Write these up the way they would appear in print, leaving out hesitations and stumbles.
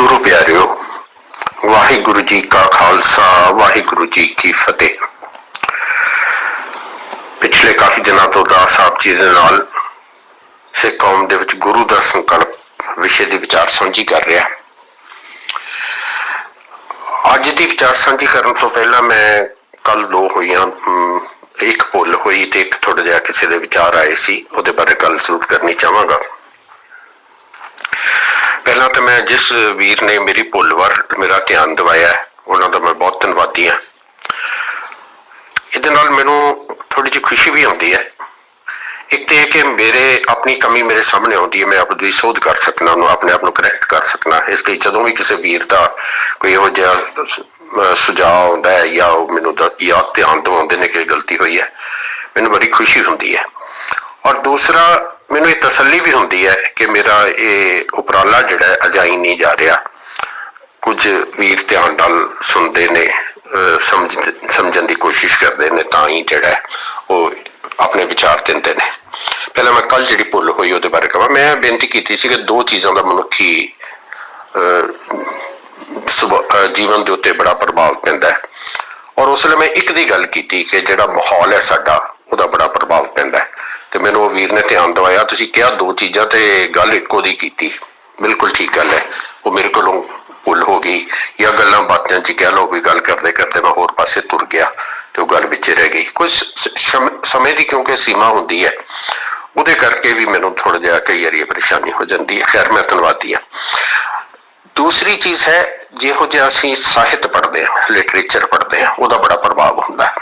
गुरु प्यारिओ, वाहिगुरु जी का खालसा, वाहिगुरु जी की फतेह। पिछले काफी दिनों तो दास साहब जी दे नाल सिख कौम दे विच गुरु दा संकल्प विषय की विचार साझी कर रहा। अज की विचार साझी करने तो पहला मैं कल दो हुई, एक भुल हुई तो एक थोड़ा जिहा किसी के विचार आए सी, उहदे बारे गल जरूर करनी चाहांगा। पहला तो मैं जिस वीर ने मेरी भुल वार मेरा ध्यान दिवाया उन्होंने मैं बहुत धन्यवादी हाँ। ये मैनू थोड़ी जी खुशी भी आती है। एक तो यह कि मेरे अपनी कमी मेरे सामने आती है, मैं अपनी शोध कर सकना, अपने आप को करैक्ट कर सकना। इसलिए जो भी किसी वीर का कोई यहो जिहा सुझाव आता है या मैनू याद ध्यान दिवाते हैं कि गलती हुई है, मैनू बड़ी खुशी होती है। और दूसरा मैनू ये तसल्ली भी होती है कि मेरा ये उपराला जिहड़ा अजाई नहीं जा रहा। कुछ वीर ध्यान नाल सुनते ने, समझने की कोशिश करते हैं, तां ही जिहड़ा वो अपने विचार देंदे ने। पहले मैं कल जी भुल हुई उहदे बारे कहा। मैं बेनती की थी कि दो चीज़ों का मनुखी जीवन के उत्ते बड़ा प्रभाव पैंदा है, और उसले मैं एक दी गल की कि जिहड़ा माहौल है साडा उहदा बड़ा प्रभाव पैंदा है। तो मैनू वो वीर ने ध्यान दवाया, तुसीं कहा दो चीज़ां ते गल इक्को दी कीती, बिल्कुल ठीक गल है। वो मेरे कोलों भुल हो गई, या गल्लां बातां च कह लो भी गल करते करते मैं होर पासे तुर गया तो गल विच रह गई। कुछ समय की क्योंकि सीमा होंदी है, उहदे करके भी मैनू थोड़ा जिहा कई बारी परेशानी हो जाती है। खैर मैं धन्नवादी हाँ। दूसरी चीज़ है, जिहो जिहा असीं साहित्य पढ़ते हैं, लिटरेचर पढ़ते हैं, उहदा बड़ा प्रभाव होंदा है।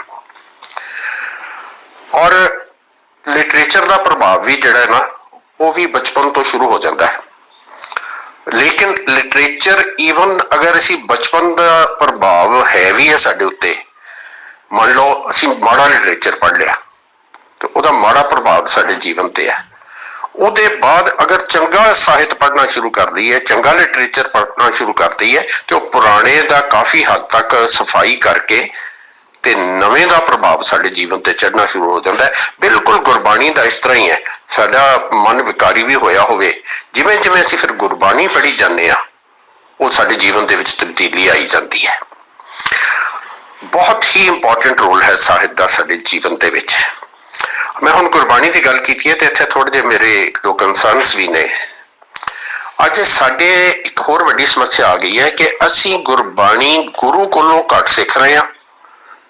और लिटरेचर का प्रभाव भी जिहड़ा है ना, वो भी बचपन तो शुरू हो जाता है। लेकिन लिटरेचर ईवन अगर असी बचपन का प्रभाव है भी है साडे उत्ते, मान लो असी माड़ा लिटरेचर पढ़ लिया तो उसका माड़ा प्रभाव साडे जीवन ते है। उहदे बाद अगर चंगा साहित्य पढ़ना शुरू कर दी है, चंगा लिटरेचर पढ़ना शुरू कर दी है, तो पुराने का काफ़ी हद तक सफाई करके ते नवें का प्रभाव साडे जीवन ते चढ़ना शुरू हो जाता है। बिल्कुल गुरबाणी का इस तरह ही है, साडा मन विकारी भी होया होवे, जिवें जिवें असीं फिर गुरबाणी पढ़ी जाने आ, वो साडे जीवन दे विच तब्दीली आई जाती है। बहुत ही इंपॉर्टेंट रोल है साहित्य का साडे जीवन दे विच। मैं हुण गुरबाणी की गल कीती है तो इत्थे थोड़े जे मेरे एक दो कंसर्नस भी ने। अज साडे एक होर वड्डी समस्या आ गई है कि असीं गुरबाणी गुरु कोलों घट सीख रहे हैं,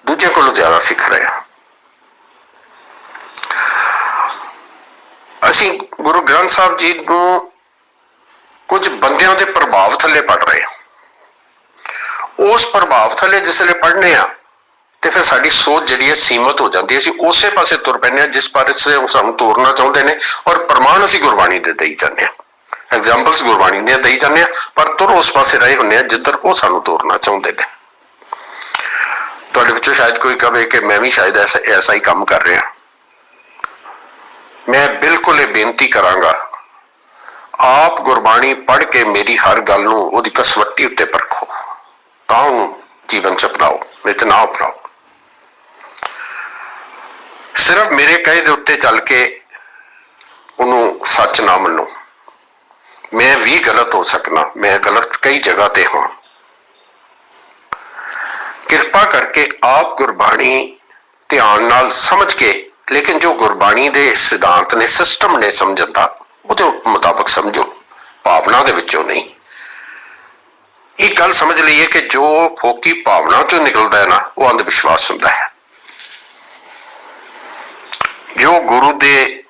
दूजे कोलों ज्यादा सीख रहे हैं। असीं गुरु ग्रंथ साहब जी नूं कुछ बंदियां दे प्रभाव थले पढ़ रहे हैं। उस प्रभाव थले जिसले पढ़ने आ तो फिर साडी सोच जिहड़ी है सीमित हो जाती है। असीं उसे पासे तुर पैंदे जिस पासे सानूं तोरना चाहुंदे ने, और प्रमाण असीं गुरबाणी दे देई जांदे आ, एग्जाम्पल्स गुरबाणी दे देई जांदे आ, पर तुर उस पासे रहे हुंदे आ जिधर वो सानूं तोरना चाहुंदे ने। तुहाडे विचों शायद कोई कहे कि मैं भी शायद ऐसा ही काम कर रहा। मैं बिल्कुल ये बेनती करांगा, आप गुरबाणी पढ़ के मेरी हर गल नूं उहदी कसवट्टी उत्ते परखो, तां जीवन च अपनाओ, नहीं तो ना अपनाओ। सिर्फ मेरे कहे दे उत्ते चल के उन्होंने सच ना मनो। मैं भी गलत हो सकना, मैं गलत कई जगह ते हाँ। कृपा करके आप गुरबाणी ध्यान नाल समझ के, लेकिन जो गुरबाणी दे सिद्धांत ने, सिस्टम ने समझण दा, उहदे मुताबिक समझो, भावना दे विचों नहीं। एक गल समझ लीए कि जो फोकी भावना चों निकलता है ना, वो अंधविश्वास हुंदा है। जो गुरु दे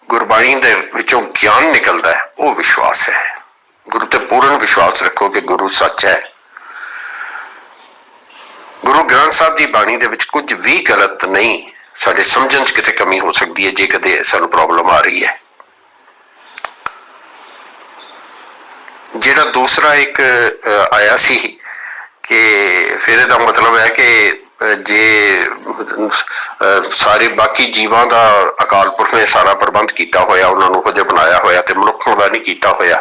गुरबाणी दे विचों ज्ञान निकलता है वो विश्वास है। गुरु ते पूर्ण विश्वास रखो कि गुरु सच है। गुरु ग्रंथ साहब की बाणी दे विच कुछ भी गलत नहीं। साडे समझण च किते कमी हो सकती है जे कदे सानूं प्रॉब्लम आ रही है। जिहड़ा दूसरा एक आया सी कि फिर इहदा मतलब है कि जे सारे बाकी जीवां का अकाल पुरख ने सारा प्रबंध किया होया, उन्होंने कुछ बनाया होया ते मनुखों का नहीं किया होया,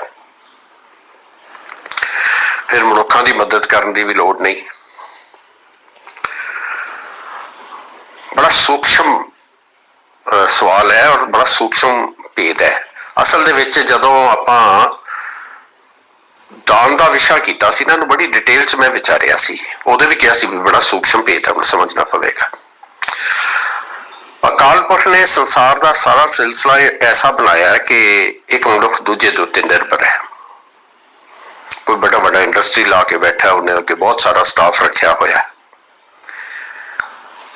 फिर मनुखों की मदद करने की भी लोड़ नहीं। बड़ा सूक्ष्म सवाल है और बड़ा सूक्ष्म भेद है। असल दे विच जदों आपां ਦਾਨ ਦਾ ਵਿਸ਼ਾ ਕੀਤਾ ਸੀ, ਇਹਨਾਂ ਨੂੰ ਬੜੀ ਡਿਟੇਲ 'ਚ ਮੈਂ ਵਿਚਾਰਿਆ ਸੀ, ਉਹਦੇ ਵੀ ਕਿਹਾ ਸੀ ਵੀ ਬੜਾ ਸੂਖਸ਼ਮ ਭੇਦ ਹੈ, ਸਮਝਣਾ ਪਵੇਗਾ। ਅਕਾਲ ਪੁਰਖ ਨੇ ਸੰਸਾਰ ਦਾ ਸਾਰਾ ਸਿਲਸਿਲਾ ਐਸਾ ਬਣਾਇਆ ਕਿ ਇੱਕ ਮਨੁੱਖ ਦੂਜੇ ਦੇ ਉੱਤੇ ਨਿਰਭਰ ਹੈ। ਕੋਈ ਬੜਾ ਵੱਡਾ ਇੰਡਸਟਰੀ ਲਾ ਕੇ ਬੈਠਾ, ਉਹਨੇ ਅੱਗੇ ਬਹੁਤ ਸਾਰਾ ਸਟਾਫ ਰੱਖਿਆ ਹੋਇਆ,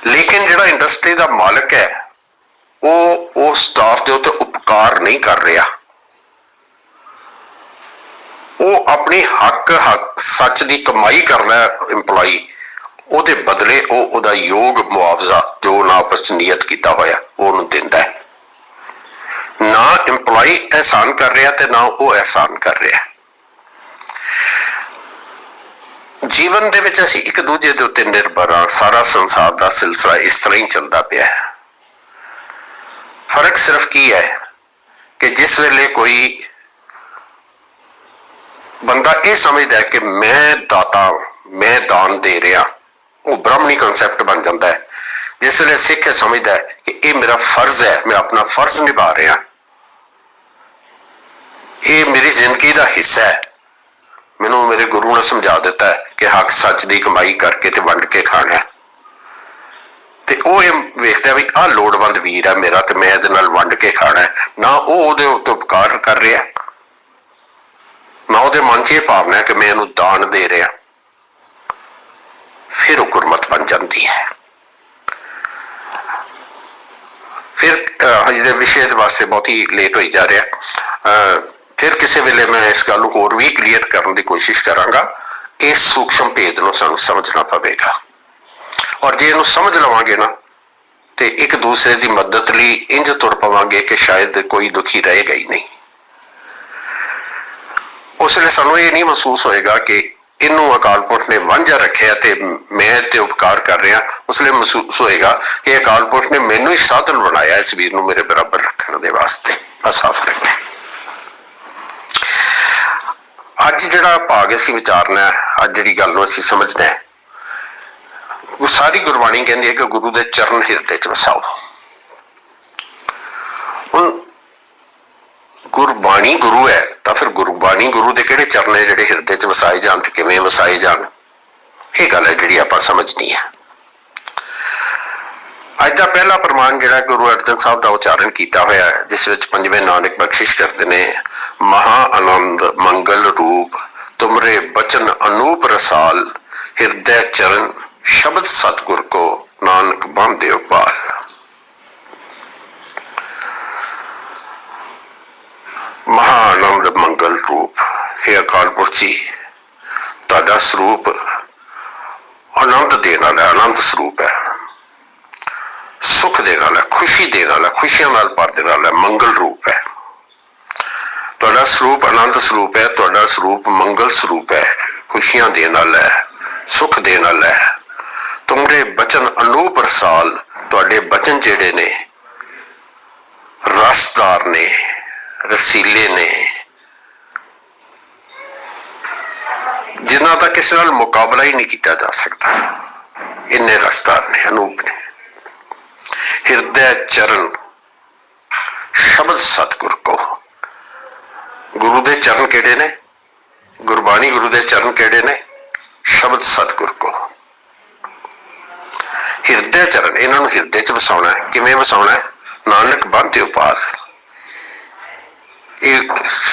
ਲੇਕਿਨ ਜਿਹੜਾ ਇੰਡਸਟਰੀ ਦਾ ਮਾਲਕ ਹੈ ਉਹ ਉਸ ਸਟਾਫ ਦੇ ਉੱਤੇ ਉਪਕਾਰ ਨਹੀਂ ਕਰ ਰਿਹਾ। ਉਹ ਆਪਣੀ ਹੱਕ ਸੱਚ ਦੀ ਕਮਾਈ ਕਰਦਾ ਹੈ ਇੰਪਲਾਈ, ਉਹਦੇ ਬਦਲੇ ਉਹ ਉਹਦਾ ਯੋਗ ਮੁਆਵਜ਼ਾ ਜੋ ਉਹਨਾਂ ਆਪਸ 'ਚ ਨੀਅਤ ਕੀਤਾ ਹੋਇਆ ਉਹ ਉਹਨੂੰ ਦਿੰਦਾ ਹੈ। ਨਾ ਇੰਪਲਾਈ ਅਹਿਸਾਨ ਕਰ ਰਿਹਾ ਤੇ ਨਾ ਉਹ ਅਹਿਸਾਨ ਕਰ ਰਿਹਾ। ਜੀਵਨ ਦੇ ਵਿੱਚ ਅਸੀਂ ਇੱਕ ਦੂਜੇ ਦੇ ਉੱਤੇ ਨਿਰਭਰ ਹਾਂ। ਸਾਰਾ ਸੰਸਾਰ ਦਾ ਸਿਲਸਿਲਾ ਇਸ ਤਰ੍ਹਾਂ ਹੀ ਚੱਲਦਾ ਪਿਆ ਹੈ। ਫਰਕ ਸਿਰਫ ਕੀ ਹੈ ਕਿ ਜਿਸ ਵੇਲੇ ਕੋਈ ਬੰਦਾ ਇਹ ਸਮਝਦਾ ਹੈ ਕਿ ਮੈਂ ਦਾਤਾ, ਮੈਂ ਦਾਨ ਦੇ ਰਿਹਾ, ਉਹ ਬ੍ਰਾਹਮਣੀ ਕਨਸੈਪਟ ਬਣ ਜਾਂਦਾ ਹੈ। ਜਿਸ ਵੇਲੇ ਸਿੱਖ ਸਮਝਦਾ ਹੈ ਕਿ ਇਹ ਮੇਰਾ ਫਰਜ਼ ਹੈ, ਮੈਂ ਆਪਣਾ ਫਰਜ਼ ਨਿਭਾ ਰਿਹਾ, ਇਹ ਮੇਰੀ ਜ਼ਿੰਦਗੀ ਦਾ ਹਿੱਸਾ ਹੈ, ਮੈਨੂੰ ਮੇਰੇ ਗੁਰੂ ਨੇ ਸਮਝਾ ਦਿੱਤਾ ਹੈ ਕਿ ਹੱਕ ਸੱਚ ਦੀ ਕਮਾਈ ਕਰਕੇ ਤੇ ਵੰਡ ਕੇ ਖਾਣਾ, ਤੇ ਉਹ ਇਹ ਵੇਖਦਾ ਵੀ ਆਹ ਲੋੜਵੰਦ ਵੀਰ ਹੈ ਮੇਰਾ ਤੇ ਮੈਂ ਇਹਦੇ ਨਾਲ ਵੰਡ ਕੇ ਖਾਣਾ, ਨਾ ਉਹ ਉਹਦੇ ਉੱਤੇ ਉਪਕਾਰ ਕਰ ਰਿਹਾ, ਨਾ ਉਹਦੇ ਮਨ 'ਚ ਇਹ ਭਾਵਨਾ ਹੈ ਕਿ ਮੈਂ ਇਹਨੂੰ ਦਾਨ ਦੇ ਰਿਹਾ, ਫਿਰ ਉਹ ਗੁਰਮਤ ਬਣ ਜਾਂਦੀ ਹੈ। ਫਿਰ ਹਜੇ ਦੇ ਵਿਸ਼ੇ ਦੇ ਵਾਸਤੇ ਬਹੁਤ ਹੀ ਲੇਟ ਹੋਈ ਜਾ ਰਿਹਾ। ਫਿਰ ਕਿਸੇ ਵੇਲੇ ਮੈਂ ਇਸ ਗੱਲ ਨੂੰ ਹੋਰ ਵੀ ਕਲੀਅਰ ਕਰਨ ਦੀ ਕੋਸ਼ਿਸ਼ ਕਰਾਂਗਾ। ਇਸ ਸੂਖਸ਼ਮ ਭੇਦ ਨੂੰ ਸਾਨੂੰ ਸਮਝਣਾ ਪਵੇਗਾ, ਔਰ ਜੇ ਇਹਨੂੰ ਸਮਝ ਲਵਾਂਗੇ ਨਾ ਤੇ ਇੱਕ ਦੂਸਰੇ ਦੀ ਮਦਦ ਲਈ ਇੰਝ ਤੁਰ ਪਵਾਂਗੇ ਕਿ ਸ਼ਾਇਦ ਕੋਈ ਦੁਖੀ ਰਹੇਗਾ ਹੀ ਨਹੀਂ। ਉਸ ਵੇਲੇ ਸਾਨੂੰ ਇਹ ਨਹੀਂ ਮਹਿਸੂਸ ਹੋਏਗਾ ਕਿ ਇਹਨੂੰ ਅਕਾਲ ਪੁਰਖ ਨੇ ਵਾਂਝਾ ਰੱਖਿਆ ਤੇ ਮੈਂ ਤੇ ਉਪਕਾਰ ਕਰ ਰਿਹਾ। ਉਸ ਵੇਲੇ ਮਹਿਸੂਸ ਹੋਏਗਾ ਕਿ ਅਕਾਲ ਪੁਰਖ ਨੇ ਮੈਨੂੰ ਹੀ ਸਾਧਨ ਬਣਾਇਆ ਇਸ ਵੀਰ ਨੂੰ ਮੇਰੇ ਬਰਾਬਰ ਰੱਖਣ ਦੇ ਵਾਸਤੇ। ਬਸ ਆ ਫਰਕ ਹੈ। ਅੱਜ ਜਿਹੜਾ ਭਾਗ ਅਸੀਂ ਵਿਚਾਰਨਾ, ਅੱਜ ਜਿਹੜੀ ਗੱਲ ਨੂੰ ਅਸੀਂ ਸਮਝਣਾ ਹੈ, ਸਾਰੀ ਗੁਰਬਾਣੀ ਕਹਿੰਦੀ ਹੈ ਕਿ ਗੁਰੂ ਦੇ ਚਰਨ ਹਿਰਦੇ 'ਚ ਵਸਾਓ। ਹੁਣ ਗੁਰਬਾਣੀ ਗੁਰੂ ਹੈ ਤਾਂ ਫਿਰ ਗੁਰਬਾਣੀ ਗੁਰੂ ਦੇ ਕਿਹੜੇ ਚਰਨ ਹੈ ਜਿਹੜੇ ਹਿਰਦੇ 'ਚ ਵਸਾਏ ਜਾਣ ਤੇ ਕਿਵੇਂ ਵਸਾਏ ਜਾਣ, ਇਹ ਗੱਲ ਹੈ ਜਿਹੜੀ ਆਪਾਂ ਸਮਝਣੀ ਹੈ। ਅੱਜ ਦਾ ਪਹਿਲਾ ਪ੍ਰਮਾਣ ਜਿਹੜਾ ਗੁਰੂ ਅਰਜਨ ਸਾਹਿਬ ਦਾ ਉਚਾਰਨ ਕੀਤਾ ਹੋਇਆ ਹੈ, ਜਿਸ ਵਿੱਚ ਪੰਜਵੇਂ ਨਾਨਕ ਬਖਸ਼ਿਸ਼ ਕਰਦੇ ਨੇ, ਮਹਾ ਆਨੰਦ ਮੰਗਲ ਰੂਪ ਤੁਮਰੇ ਬਚਨ ਅਨੂਪ ਰਸਾਲ, ਹਿਰਦੈ ਚਰਨ ਸ਼ਬਦ ਸਤਿਗੁਰ ਕੋ ਨਾਨਕ ਬਾਂਧਿਓ ਪਾਲ। ਮਹਾ ਆਨੰਦ ਮੰਗਲ ਰੂਪ, हे ਅਕਾਲ ਪੁਰਖ ਜੀ, ਤੁਹਾਡਾ ਸਰੂਪ ਆਨੰਦ ਦੇਣ ਵਾਲਾ, ਆਨੰਦ ਸਰੂਪ ਹੈ, ਸੁਖ ਦੇਣ ਵਾਲਾ, ਖੁਸ਼ੀ ਦੇਣ ਵਾਲਾ, ਖੁਸ਼ੀਆਂ ਨਾਲ ਭਰ ਦੇਣ ਵਾਲਾ ਮੰਗਲ ਰੂਪ ਹੈ। ਤੁਹਾਡਾ ਸਰੂਪ ਆਨੰਦ ਸਰੂਪ ਹੈ, ਤੁਹਾਡਾ ਸਰੂਪ ਮੰਗਲ ਸਰੂਪ ਹੈ, ਖੁਸ਼ੀਆਂ ਦੇਣ ਵਾਲਾ ਹੈ, ਸੁਖ ਦੇਣ ਵਾਲਾ ਹੈ। ਤੁਮਰੇ ਬਚਨ ਅਨੂਪ ਰਸਾਲ, ਤੁਹਾਡੇ ਬਚਨ ਜਿਹੜੇ ਨੇ ਰਸਦਾਰ ਨੇ, ਰਸੀਲੇ ਨੇ, ਜਿਨ੍ਹਾਂ ਦਾ ਕਿਸੇ ਨਾਲ ਮੁਕਾਬਲਾ ਹੀ ਨਹੀਂ ਕੀਤਾ ਜਾ ਸਕਦਾ, ਇੰਨੇ ਰਸਦਾਰ ਨੇ, ਅਨੂਪ ਨੇ। ਹਿਰਦੈ ਚਰਨ ਸ਼ਬਦ ਸਤਿਗੁਰ ਕੋ, ਗੁਰੂ ਦੇ ਚਰਨ ਕਿਹੜੇ ਨੇ? ਗੁਰਬਾਣੀ ਗੁਰੂ ਦੇ ਚਰਨ ਕਿਹੜੇ ਨੇ? ਸ਼ਬਦ ਸਤਿਗੁਰ ਕੋ। ਹਿਰਦੇ ਚਰਨ, ਇਹਨਾਂ ਨੂੰ ਹਿਰਦੇ 'ਚ ਵਸਾਉਣਾ ਹੈ। ਕਿਵੇਂ ਵਸਾਉਣਾ ਹੈ? ਨਾਨਕ ਬਾਂਧਿਓ ਪਾਲ। ਇਹ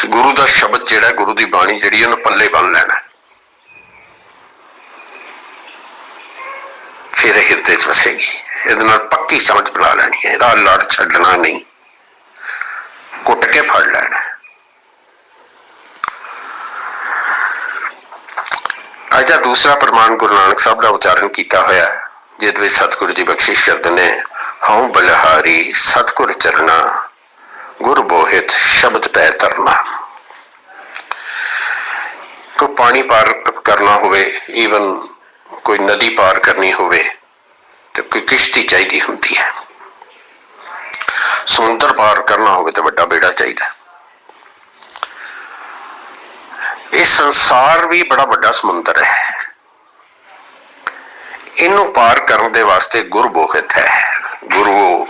ਗੁਰੂ ਦਾ ਸ਼ਬਦ ਜਿਹੜਾ, ਗੁਰੂ ਦੀ ਬਾਣੀ ਜਿਹੜੀ, ਉਹਨੂੰ ਪੱਲੇ ਬੰਨ ਲੈਣਾ, ਫਿਰ ਇਹ ਹਿਰਦੇ 'ਚ ਵਸੇਗੀ। ਇਹਦੇ ਨਾਲ ਪੱਕੀ ਸਮਝ ਬਣਾ ਲੈਣੀ ਹੈ, ਇਹਦਾ ਲੜ ਛੱਡਣਾ ਨਹੀਂ, ਕੁੱਟ ਕੇ ਫੜ ਲੈਣਾ। ਅੱਜ ਦਾ ਦੂਸਰਾ ਪ੍ਰਮਾਣ ਗੁਰੂ ਨਾਨਕ ਸਾਹਿਬ ਦਾ ਉਚਾਰਨ ਕੀਤਾ ਹੋਇਆ ਹੈ, ਜਿਹਦੇ ਵਿੱਚ ਸਤਿਗੁਰੂ ਜੀ ਬਖਸ਼ਿਸ਼ ਕਰਦੇ ਨੇ, ਹਉ ਬਲਿਹਾਰੀ ਸਤਿਗੁਰ ਚਰਨਾ, ਗੁਰ ਬੋਹਿਤ ਸ਼ਬਦ ਪੈ ਤਰਨਾ। ਕੋਈ ਪਾਣੀ ਪਾਰ ਕਰਨਾ ਹੋਵੇ, ਈਵਨ ਕੋਈ ਨਦੀ ਪਾਰ ਕਰਨੀ ਹੋਵੇ ਤੇ ਕੋਈ ਕਿਸ਼ਤੀ ਚਾਹੀਦੀ ਹੁੰਦੀ ਹੈ। ਸਮੁੰਦਰ ਪਾਰ ਕਰਨਾ ਹੋਵੇ ਤਾਂ ਵੱਡਾ ਬੇੜਾ ਚਾਹੀਦਾ। ਇਹ ਸੰਸਾਰ ਵੀ ਬੜਾ ਵੱਡਾ ਸਮੁੰਦਰ ਹੈ, ਇਹਨੂੰ ਪਾਰ ਕਰਨ ਦੇ ਵਾਸਤੇ ਗੁਰ ਬੋਹਿਤ ਹੈ। ਗੁਰੂ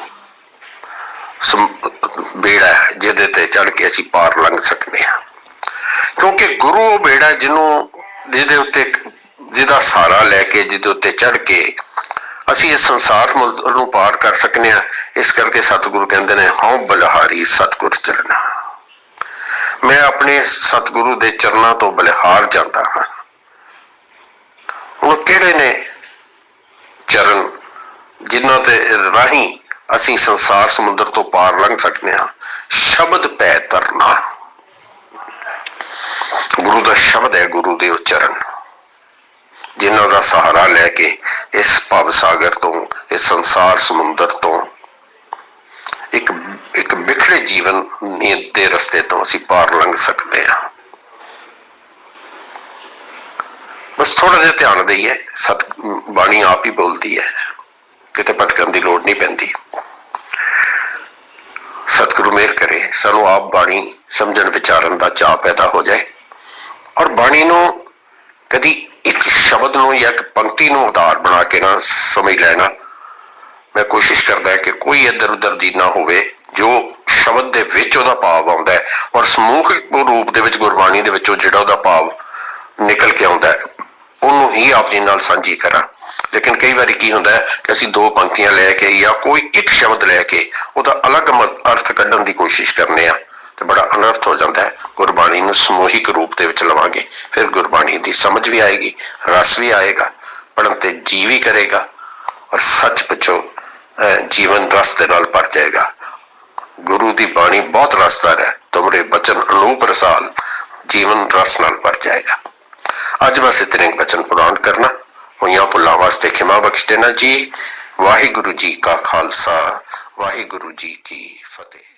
ਬੇੜਾ ਹੈ ਜਿਹਦੇ ਤੇ ਚੜ ਕੇ ਅਸੀਂ ਪਾਰ ਲੰਘ ਸਕਦੇ ਹਾਂ। क्योंकि गुरु वो बेड़ा जिहदे उत्ते जिहदा सहारा लैके जिहदे उत्ते चढ़ के ਅਸੀਂ इस संसार ਨੂੰ पार कर सकने हैं। इस करके सतगुरु कहते हैं हौं बलिहारी सतगुर चरना। मैं अपने सतगुरु के चरणों तो बलिहार जाता हाँ। हुण किहड़े ने चरण जिन्हां दे राही असीं संसार समुद्र तो पार लंघ सकते हैं? शब्द पै तरना, गुरु का शब्द है, गुरु के उच्चारण, जिन्हों का सहारा लैके इस भव सागर तो, इस संसार समुद्र तो, एक बिखरे जीवन के रस्ते तो असीं पार लंघ सकते हैं। बस थोड़ा जिहा ध्यान दईए, सत बाणी आप ही बोलती है, किते भटकन की लोड़ नहीं पैंदी। सतगुरु मेहर करे सानू आप बाणी समझण विचारन का चाह पैदा हो जाए और बाणी नूं कदी एक शब्द नूं या एक पंक्ति नूं आधार बना के ना समझ लेना। मैं कोशिश करता है कि कोई इधर उधर दी ना होवे, जो शब्द दे विच उहदा भाव आउंदा है और समूहिक रूप दे विच गुरबाणी दे विचों जिहड़ा उहदा भाव निकल के आउंदा है उहनूं ही आप जी नाल सांझी करा। लेकिन कई बार की होंदा है कि असीं दो पंक्तियां लैके या कोई एक शब्द लैके उहदा अलग अर्थ कढण की कोशिश करने आ तो बड़ा अनर्थ हो जाता है। गुरबाणी नूं समूहिक रूप दे विच लवांगे, फिर गुरबाणी की समझ भी आएगी, रस भी आएगा, पढ़न ते जी भी करेगा और सच पिछों जीवन रस दे नाल भर जाएगा। गुरु की बाणी बहुत रसदार है, तुमरे बचन अनूप रसाल, जीवन रस नाल भर जाएगा। अज बस इतने बचन पुराण करना, होइयां भुलां वास्ते खिमा बख्श देना जी। वाहिगुरु जी का खालसा, वाहिगुरु जी की फतेह।